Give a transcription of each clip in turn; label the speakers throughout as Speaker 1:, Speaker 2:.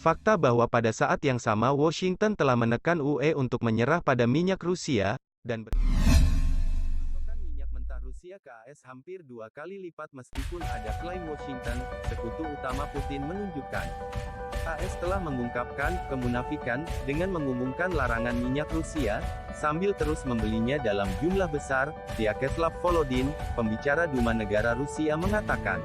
Speaker 1: Fakta bahwa pada saat yang sama Washington telah menekan UE untuk menyerah pada minyak Rusia, dan pasokan minyak mentah Rusia ke AS hampir 2 kali lipat meskipun ada klaim Washington, sekutu utama Putin menunjukkan. AS telah mengungkapkan kemunafikan dengan mengumumkan larangan minyak Rusia, sambil terus membelinya dalam jumlah besar, Vyacheslav Volodin, pembicara Duma Negara Rusia mengatakan.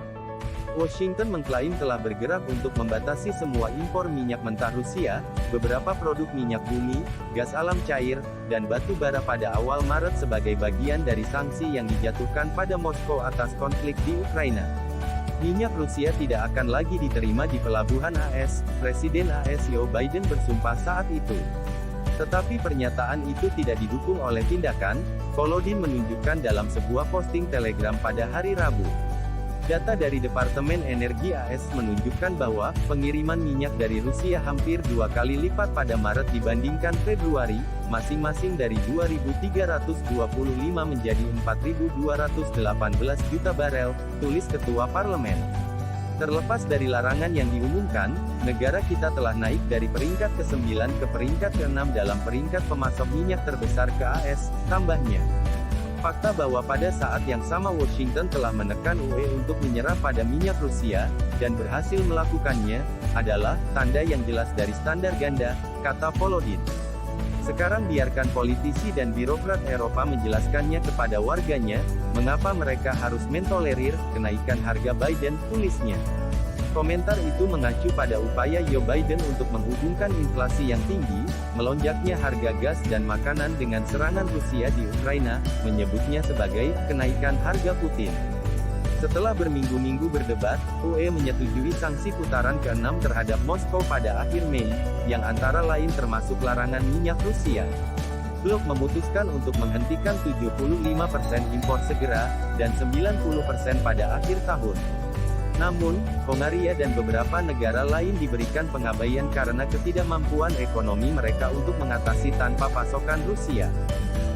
Speaker 1: Washington mengklaim telah bergerak untuk membatasi semua impor minyak mentah Rusia, beberapa produk minyak bumi, gas alam cair, dan batu bara pada awal Maret sebagai bagian dari sanksi yang dijatuhkan pada Moskow atas konflik di Ukraina. Minyak Rusia tidak akan lagi diterima di pelabuhan AS, Presiden AS Joe Biden bersumpah saat itu. Tetapi pernyataan itu tidak didukung oleh tindakan, Volodin menunjukkan dalam sebuah posting Telegram pada hari Rabu. Data dari Departemen Energi AS menunjukkan bahwa pengiriman minyak dari Rusia hampir 2 kali lipat pada Maret dibandingkan Februari, masing-masing dari 2.325 menjadi 4.218 juta barel, tulis Ketua Parlemen. Terlepas dari larangan yang diumumkan, negara kita telah naik dari peringkat ke-9 ke peringkat ke-6 dalam peringkat pemasok minyak terbesar ke AS, tambahnya. Fakta bahwa pada saat yang sama Washington telah menekan UE untuk menyerah pada minyak Rusia, dan berhasil melakukannya, adalah tanda yang jelas dari standar ganda, kata Volodin. Sekarang biarkan politisi dan birokrat Eropa menjelaskannya kepada warganya, mengapa mereka harus mentolerir kenaikan harga Biden, tulisnya. Komentar itu mengacu pada upaya Joe Biden untuk menghubungkan inflasi yang tinggi, melonjaknya harga gas dan makanan dengan serangan Rusia di Ukraina, menyebutnya sebagai kenaikan harga Putin. Setelah berminggu-minggu berdebat, UE menyetujui sanksi putaran ke-6 terhadap Moskow pada akhir Mei, yang antara lain termasuk larangan minyak Rusia. Blok memutuskan untuk menghentikan 75% impor segera, dan 90% pada akhir tahun. Namun, Hongaria dan beberapa negara lain diberikan pengabaian karena ketidakmampuan ekonomi mereka untuk mengatasi tanpa pasokan Rusia.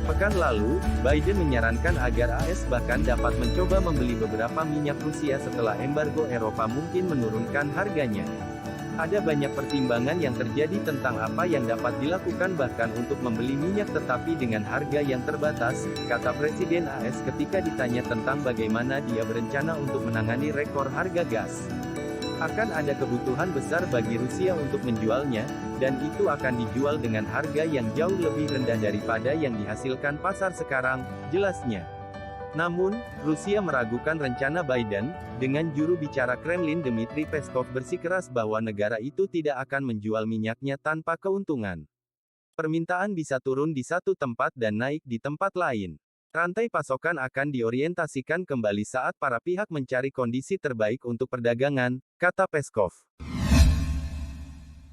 Speaker 1: Pekan lalu, Biden menyarankan agar AS bahkan dapat mencoba membeli beberapa minyak Rusia setelah embargo Eropa mungkin menurunkan harganya. Ada banyak pertimbangan yang terjadi tentang apa yang dapat dilakukan bahkan untuk membeli minyak tetapi dengan harga yang terbatas, kata Presiden AS ketika ditanya tentang bagaimana dia berencana untuk menangani rekor harga gas. Akan ada kebutuhan besar bagi Rusia untuk menjualnya, dan itu akan dijual dengan harga yang jauh lebih rendah daripada yang dihasilkan pasar sekarang, jelasnya. Namun, Rusia meragukan rencana Biden, dengan juru bicara Kremlin Dmitry Peskov bersikeras bahwa negara itu tidak akan menjual minyaknya tanpa keuntungan. Permintaan bisa turun di satu tempat dan naik di tempat lain. Rantai pasokan akan diorientasikan kembali saat para pihak mencari kondisi terbaik untuk perdagangan, kata Peskov.